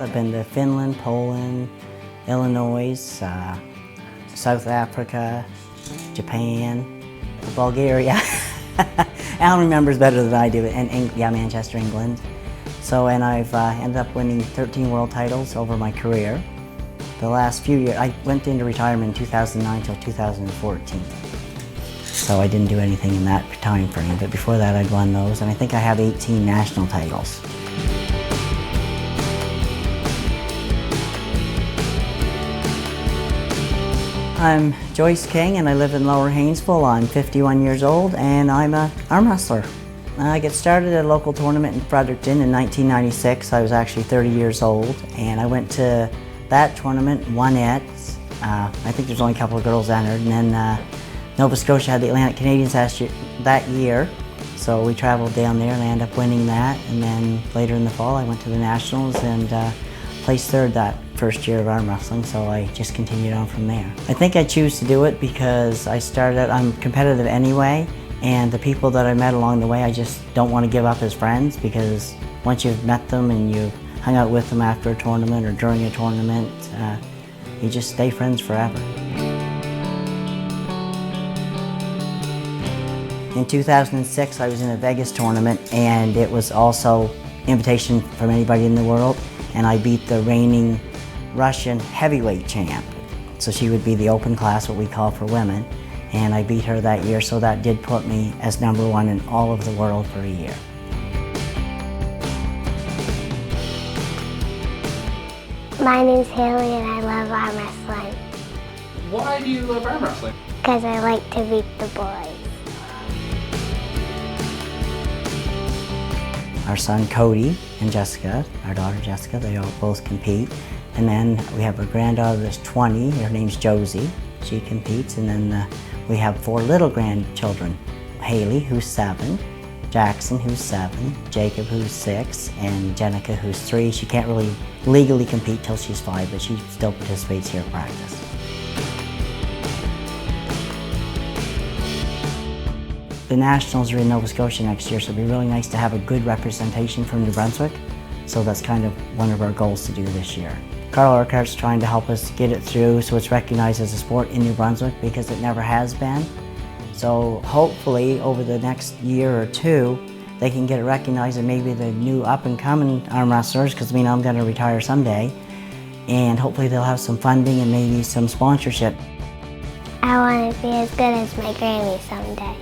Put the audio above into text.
I've been to Finland, Poland, Illinois, South Africa, Japan, Bulgaria. Alan remembers better than I do, and yeah, Manchester, England. So, and I've ended up winning 13 world titles over my career. The last few years, I went into retirement in 2009 till 2014. So I didn't do anything in that time frame, but before that I'd won those, and I think I have 18 national titles. I'm Joyce King and I live in Lower Haynesville. I'm 51 years old and I'm an arm wrestler. I get started at a local tournament in Fredericton in 1996. I was actually 30 years old and I went to that tournament, won it. I think there's only a couple of girls entered, and then Nova Scotia had the Atlantic Canadians that year. So we traveled down there and I ended up winning that, and then later in the fall I went to the Nationals and placed third that first year of arm wrestling, so I just continued on from there. I think I choose to do it because I'm competitive anyway, and the people that I met along the way I just don't want to give up as friends, because once you've met them and you've hung out with them after a tournament or during a tournament, you just stay friends forever. In 2006 I was in a Vegas tournament, and it was also invitation from anybody in the world, and I beat the reigning Russian heavyweight champ. So she would be the open class, what we call for women, and I beat her that year, so that did put me as #1 in all of the world for a year. My name's Haley and I love arm wrestling. Why do you love arm wrestling? Because I like to beat the boys. Our son Cody and Jessica, our daughter Jessica, they all both compete. And then we have a granddaughter that's 20, her name's Josie, she competes. And then we have 4 little grandchildren, Haley, who's 7, Jackson, who's 7, Jacob, who's 6, and Jenica, who's 3. She can't really legally compete till she's 5, but she still participates here at practice. The Nationals are in Nova Scotia next year, so it'd be really nice to have a good representation from New Brunswick. So that's kind of one of our goals to do this year. Carl Urquhart's trying to help us get it through so it's recognized as a sport in New Brunswick, because it never has been. So hopefully over the next year or 2, they can get it recognized, and maybe the new up-and-coming arm wrestlers, because I'm going to retire someday, and hopefully they'll have some funding and maybe some sponsorship. I want to be as good as my Grammy someday.